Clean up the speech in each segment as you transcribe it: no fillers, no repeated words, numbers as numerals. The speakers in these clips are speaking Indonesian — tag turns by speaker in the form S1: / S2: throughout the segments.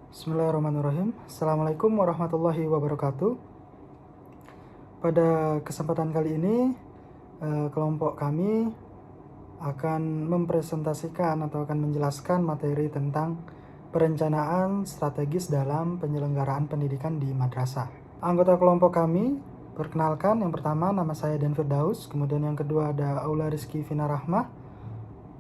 S1: Bismillahirrahmanirrahim. Assalamualaikum warahmatullahi wabarakatuh. Pada kesempatan kali ini, kelompok kami akan mempresentasikan atau akan menjelaskan materi tentang perencanaan strategis dalam penyelenggaraan pendidikan di madrasah. Anggota kelompok kami, perkenalkan, yang pertama nama saya Dan Firdaus, kemudian yang kedua ada Aula Rizky Fina Rahmah,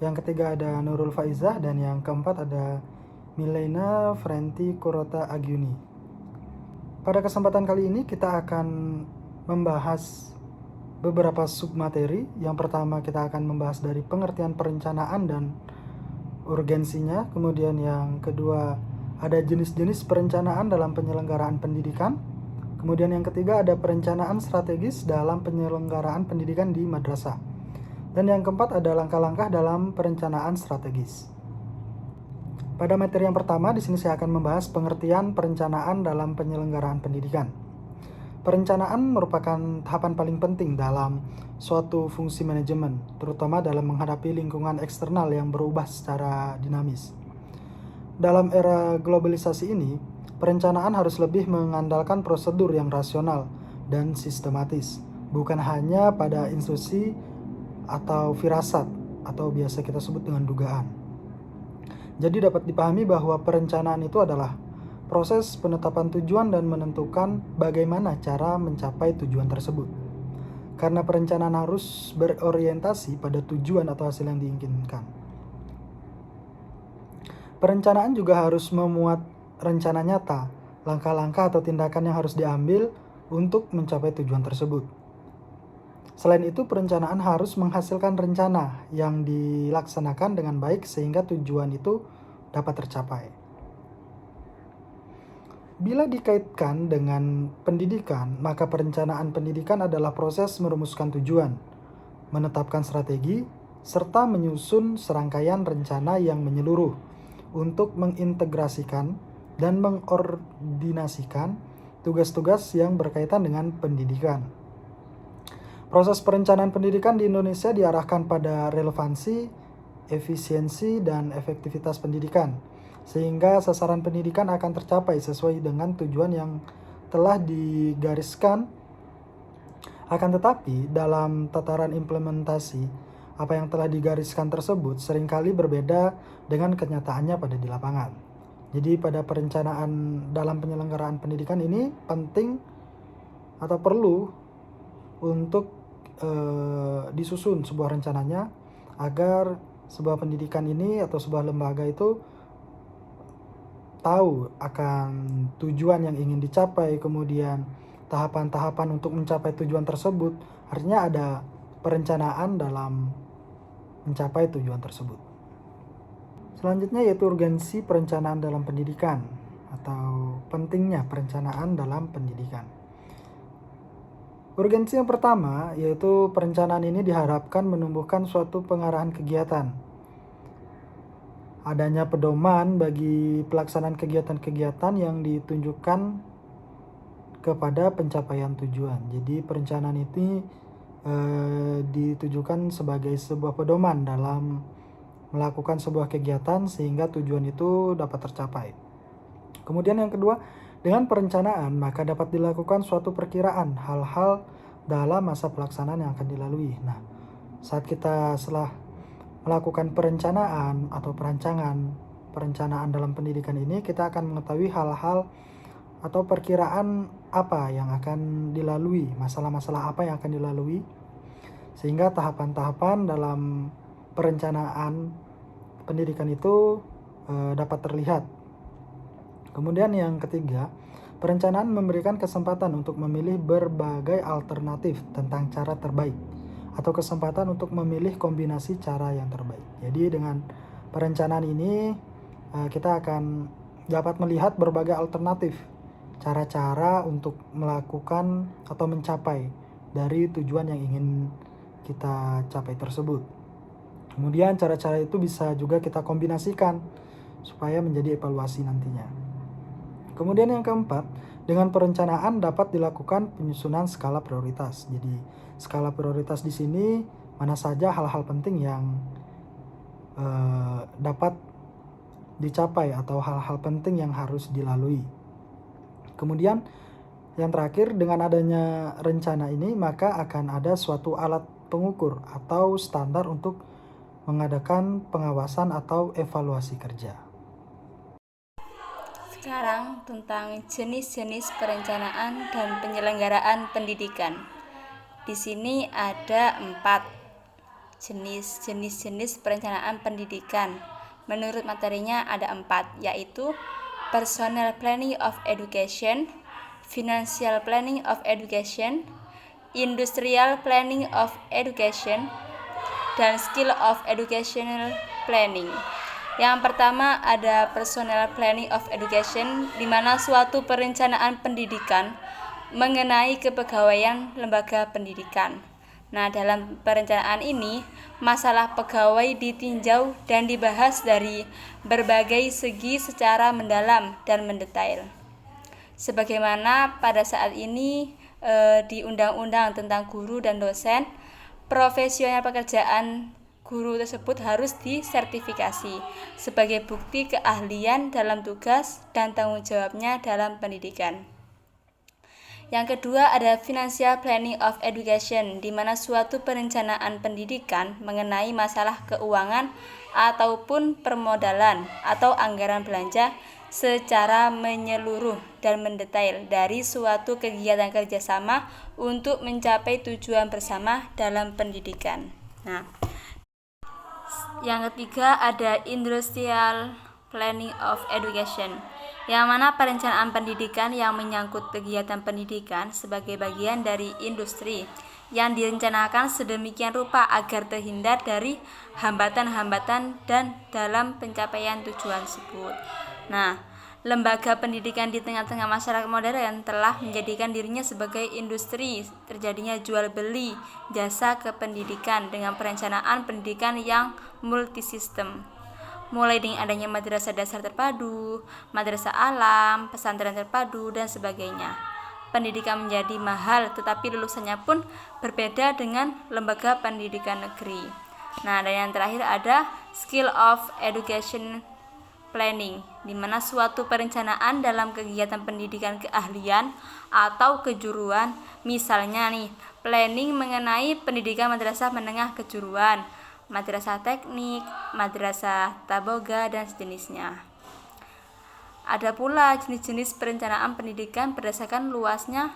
S1: yang ketiga ada Nurul Faizah, dan yang keempat ada Milena Frenti Kurota Agyuni. Pada kesempatan kali ini kita akan membahas beberapa submateri. Yang pertama kita akan membahas dari pengertian perencanaan dan urgensinya. Kemudian yang kedua ada jenis-jenis perencanaan dalam penyelenggaraan pendidikan. Kemudian yang ketiga ada perencanaan strategis dalam penyelenggaraan pendidikan di madrasah. Dan yang keempat ada langkah-langkah dalam perencanaan strategis. Pada materi yang pertama, di sini saya akan membahas pengertian perencanaan dalam penyelenggaraan pendidikan. Perencanaan merupakan tahapan paling penting dalam suatu fungsi manajemen, terutama dalam menghadapi lingkungan eksternal yang berubah secara dinamis. Dalam era globalisasi ini, perencanaan harus lebih mengandalkan prosedur yang rasional dan sistematis, bukan hanya pada intuisi atau firasat, atau biasa kita sebut dengan dugaan. Jadi dapat dipahami bahwa perencanaan itu adalah proses penetapan tujuan dan menentukan bagaimana cara mencapai tujuan tersebut. Karena perencanaan harus berorientasi pada tujuan atau hasil yang diinginkan. Perencanaan juga harus memuat rencana nyata, langkah-langkah atau tindakan yang harus diambil untuk mencapai tujuan tersebut. Selain itu, perencanaan harus menghasilkan rencana yang dilaksanakan dengan baik sehingga tujuan itu dapat tercapai. Bila dikaitkan dengan pendidikan, maka perencanaan pendidikan adalah proses merumuskan tujuan, menetapkan strategi, serta menyusun serangkaian rencana yang menyeluruh untuk mengintegrasikan dan mengordinasikan tugas-tugas yang berkaitan dengan pendidikan. Proses perencanaan pendidikan di Indonesia diarahkan pada relevansi, efisiensi, dan efektivitas pendidikan, sehingga sasaran pendidikan akan tercapai sesuai dengan tujuan yang telah digariskan. Akan tetapi, dalam tataran implementasi, apa yang telah digariskan tersebut seringkali berbeda dengan kenyataannya pada di lapangan. Jadi pada perencanaan dalam penyelenggaraan pendidikan ini penting atau perlu untuk disusun sebuah rencananya agar sebuah pendidikan ini atau sebuah lembaga itu tahu akan tujuan yang ingin dicapai, kemudian tahapan-tahapan untuk mencapai tujuan tersebut. Artinya ada perencanaan dalam mencapai tujuan tersebut. Selanjutnya yaitu urgensi perencanaan dalam pendidikan atau pentingnya perencanaan dalam pendidikan. Urgensi yang pertama yaitu perencanaan ini diharapkan menumbuhkan suatu pengarahan kegiatan. Adanya pedoman bagi pelaksanaan kegiatan-kegiatan yang ditunjukkan kepada pencapaian tujuan. Jadi perencanaan ini ditujukan sebagai sebuah pedoman dalam melakukan sebuah kegiatan sehingga tujuan itu dapat tercapai. Kemudian yang kedua, dengan perencanaan maka dapat dilakukan suatu perkiraan hal-hal dalam masa pelaksanaan yang akan dilalui. Nah, saat kita setelah melakukan perencanaan atau perencanaan dalam pendidikan ini, kita akan mengetahui hal-hal atau perkiraan apa yang akan dilalui, masalah-masalah apa yang akan dilalui, sehingga tahapan-tahapan dalam perencanaan pendidikan itu dapat terlihat. Kemudian yang ketiga, perencanaan memberikan kesempatan untuk memilih berbagai alternatif tentang cara terbaik atau kesempatan untuk memilih kombinasi cara yang terbaik. Jadi dengan perencanaan ini kita akan dapat melihat berbagai alternatif cara-cara untuk melakukan atau mencapai dari tujuan yang ingin kita capai tersebut. Kemudian cara-cara itu bisa juga kita kombinasikan supaya menjadi evaluasi nantinya. Kemudian yang keempat, dengan perencanaan dapat dilakukan penyusunan skala prioritas. Jadi skala prioritas di sini mana saja hal-hal penting yang dapat dicapai atau hal-hal penting yang harus dilalui. Kemudian yang terakhir, dengan adanya rencana ini maka akan ada suatu alat pengukur atau standar untuk mengadakan pengawasan atau evaluasi kerja.
S2: Sekarang tentang jenis-jenis perencanaan dan penyelenggaraan pendidikan. Di sini ada 4 jenis perencanaan pendidikan. Menurut materinya ada 4, yaitu Personnel Planning of Education, Financial Planning of Education, Industrial Planning of Education, dan Skill of Educational Planning. Yang pertama ada Personnel Planning of Education, di mana suatu perencanaan pendidikan mengenai kepegawaian lembaga pendidikan. Nah, dalam perencanaan ini, masalah pegawai ditinjau dan dibahas dari berbagai segi secara mendalam dan mendetail. Sebagaimana pada saat ini di Undang-Undang tentang Guru dan Dosen, profesional pekerjaan guru tersebut harus disertifikasi sebagai bukti keahlian dalam tugas dan tanggung jawabnya dalam pendidikan. Yang kedua ada Financial Planning of Education, di mana suatu perencanaan pendidikan mengenai masalah keuangan ataupun permodalan atau anggaran belanja secara menyeluruh dan mendetail dari suatu kegiatan kerjasama untuk mencapai tujuan bersama dalam pendidikan. Nah, yang ketiga ada Industrial Planning of Education, yang mana perencanaan pendidikan yang menyangkut kegiatan pendidikan sebagai bagian dari industri yang direncanakan sedemikian rupa agar terhindar dari hambatan-hambatan dan dalam pencapaian tujuan tersebut. Nah, lembaga pendidikan di tengah-tengah masyarakat modern telah menjadikan dirinya sebagai industri terjadinya jual beli jasa kependidikan dengan perencanaan pendidikan yang multisistem, mulai dengan adanya madrasah dasar terpadu, madrasah alam, pesantren terpadu, dan sebagainya. Pendidikan menjadi mahal, tetapi lulusannya pun berbeda dengan lembaga pendidikan negeri. Nah, dan yang terakhir ada Skill of Education Planning, di mana suatu perencanaan dalam kegiatan pendidikan keahlian atau kejuruan, misalnya nih, planning mengenai pendidikan madrasah menengah kejuruan, madrasah teknik, madrasah taboga, dan sejenisnya. Ada pula jenis-jenis perencanaan pendidikan berdasarkan luasnya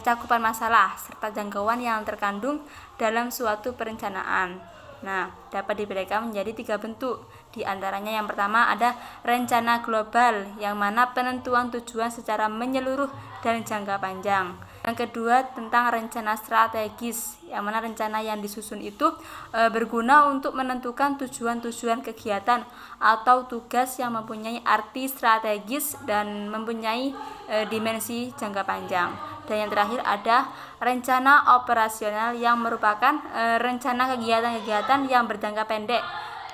S2: cakupan masalah serta jangkauan yang terkandung dalam suatu perencanaan. Nah, dapat dibedakan menjadi 3 bentuk. Di antaranya yang pertama ada rencana global, yang mana penentuan tujuan secara menyeluruh dan jangka panjang. Yang kedua tentang rencana strategis, yang mana rencana yang disusun itu berguna untuk menentukan tujuan-tujuan kegiatan atau tugas yang mempunyai arti strategis dan mempunyai dimensi jangka panjang. Dan yang terakhir ada rencana operasional, yang merupakan rencana kegiatan-kegiatan yang berjangka pendek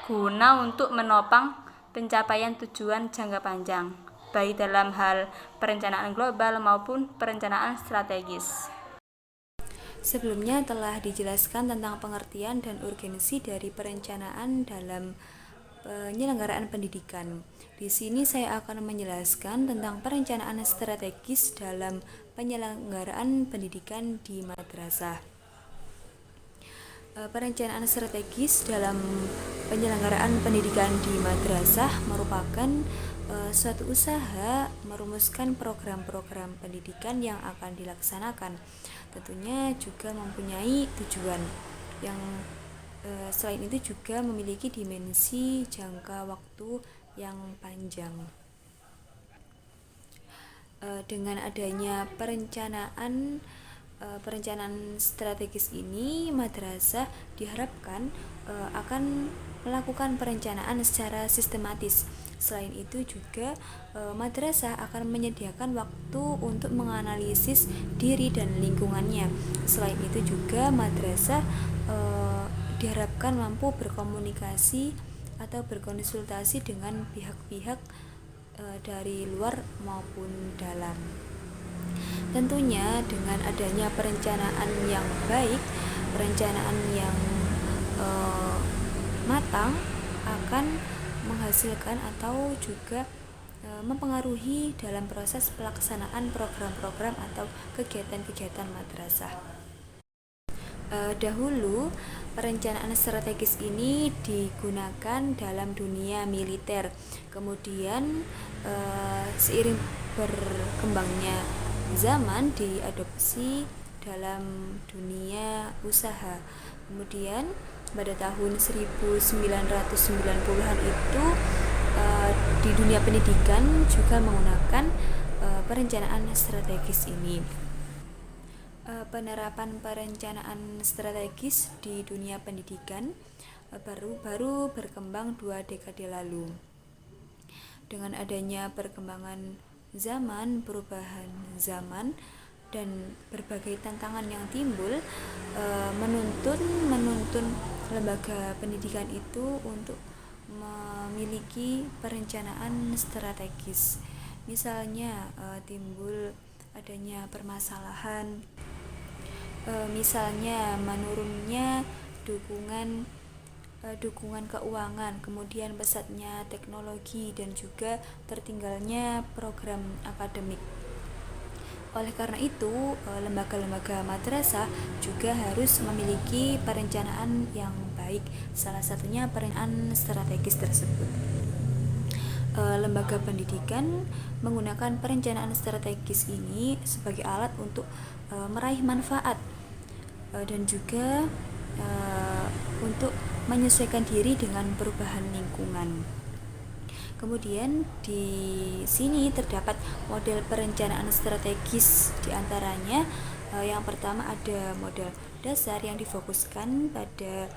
S2: guna untuk menopang pencapaian tujuan jangka panjang, baik dalam hal perencanaan global maupun perencanaan strategis.
S3: Sebelumnya telah dijelaskan tentang pengertian dan urgensi dari perencanaan dalam penyelenggaraan pendidikan. Di sini saya akan menjelaskan tentang perencanaan strategis dalam penyelenggaraan pendidikan di madrasah. Perencanaan strategis dalam penyelenggaraan pendidikan di madrasah merupakan suatu usaha merumuskan program-program pendidikan yang akan dilaksanakan. Tentunya juga mempunyai tujuan yang selain itu juga memiliki dimensi jangka waktu yang panjang. Dengan adanya perencanaan strategis ini, madrasah diharapkan akan melakukan perencanaan secara sistematis. Selain itu juga madrasah akan menyediakan waktu untuk menganalisis diri dan lingkungannya. Selain itu juga madrasah diharapkan mampu berkomunikasi atau berkonsultasi dengan pihak-pihak dari luar maupun dalam. Tentunya dengan adanya perencanaan yang baik, perencanaan yang matang akan menghasilkan atau juga mempengaruhi dalam proses pelaksanaan program-program atau kegiatan-kegiatan madrasah. Dahulu perencanaan strategis ini digunakan dalam dunia militer. Kemudian seiring berkembangnya zaman diadopsi dalam dunia usaha. Kemudian pada tahun 1990-an itu di dunia pendidikan juga menggunakan perencanaan strategis ini. Penerapan perencanaan strategis di dunia pendidikan baru berkembang 2 dekade lalu. Dengan adanya perkembangan zaman, perubahan zaman, dan berbagai tantangan yang timbul, menuntun lembaga pendidikan itu untuk memiliki perencanaan strategis. Misalnya timbul adanya permasalahan, misalnya menurunnya dukungan keuangan, kemudian pesatnya teknologi, dan juga tertinggalnya program akademik. Oleh karena itu, lembaga-lembaga madrasah juga harus memiliki perencanaan yang baik, salah satunya perencanaan strategis tersebut. Lembaga pendidikan menggunakan perencanaan strategis ini sebagai alat untuk meraih manfaat dan juga untuk menyesuaikan diri dengan perubahan lingkungan. Kemudian di sini terdapat model perencanaan strategis, diantaranya yang pertama ada model dasar yang difokuskan pada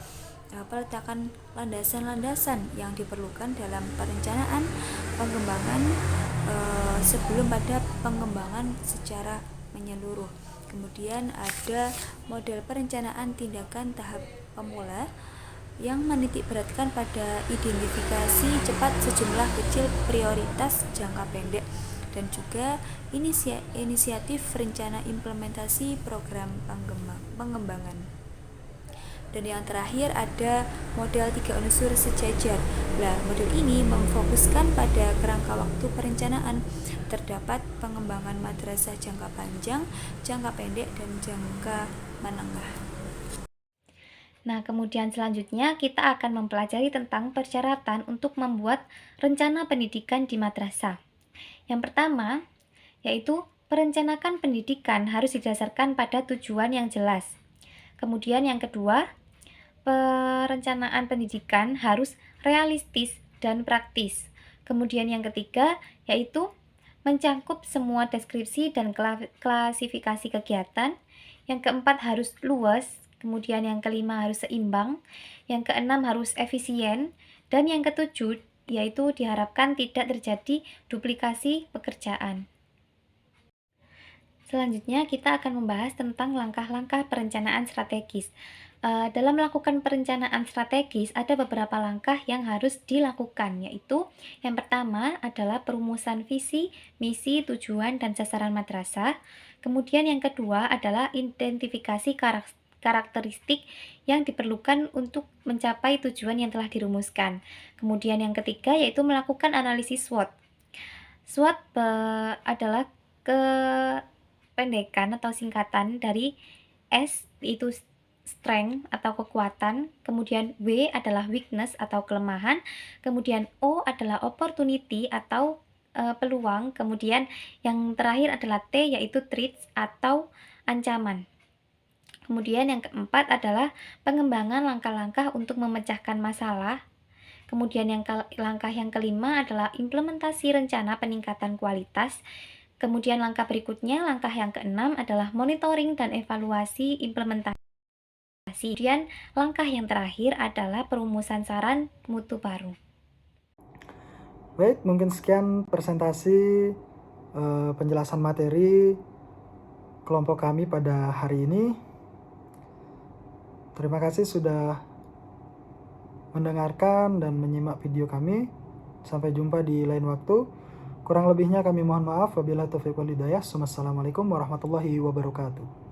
S3: peletakan landasan-landasan yang diperlukan dalam perencanaan pengembangan sebelum pada pengembangan secara menyeluruh. Kemudian ada model perencanaan tindakan tahap pemula yang menitik beratkan pada identifikasi cepat sejumlah kecil prioritas jangka pendek dan juga inisiatif rencana implementasi program pengembangan. Dan yang terakhir ada model 3 unsur sejajar. Model ini memfokuskan pada kerangka waktu perencanaan. Terdapat pengembangan madrasah jangka panjang, jangka pendek, dan jangka menengah.
S4: Nah, kemudian selanjutnya kita akan mempelajari tentang persyaratan untuk membuat rencana pendidikan di madrasah. Yang pertama, yaitu perencanaan pendidikan harus didasarkan pada tujuan yang jelas. Kemudian yang kedua, perencanaan pendidikan harus realistis dan praktis. Kemudian yang ketiga, yaitu mencakup semua deskripsi dan klasifikasi kegiatan. Yang keempat harus luas. Kemudian yang kelima harus seimbang, yang keenam harus efisien, dan yang ketujuh yaitu diharapkan tidak terjadi duplikasi pekerjaan. Selanjutnya kita akan membahas tentang langkah-langkah perencanaan strategis. Dalam melakukan perencanaan strategis ada beberapa langkah yang harus dilakukan, yaitu yang pertama adalah perumusan visi, misi, tujuan, dan sasaran madrasah. Kemudian yang kedua adalah identifikasi karakteristik yang diperlukan untuk mencapai tujuan yang telah dirumuskan. Kemudian yang ketiga yaitu melakukan analisis SWOT. SWOT adalah kependekan atau singkatan dari S yaitu strength atau kekuatan, kemudian W adalah weakness atau kelemahan, kemudian O adalah opportunity atau peluang, kemudian yang terakhir adalah T yaitu threats atau ancaman. Kemudian yang keempat adalah pengembangan langkah-langkah untuk memecahkan masalah. Kemudian langkah yang kelima adalah implementasi rencana peningkatan kualitas. Kemudian langkah berikutnya, langkah yang keenam adalah monitoring dan evaluasi implementasi. Kemudian langkah yang terakhir adalah perumusan saran mutu baru.
S1: Baik, mungkin sekian presentasi penjelasan materi kelompok kami pada hari ini. Terima kasih sudah mendengarkan dan menyimak video kami. Sampai jumpa di lain waktu. Kurang lebihnya kami mohon maaf. Wabillahi taufiq wal hidayah. Wassalamualaikum warahmatullahi wabarakatuh.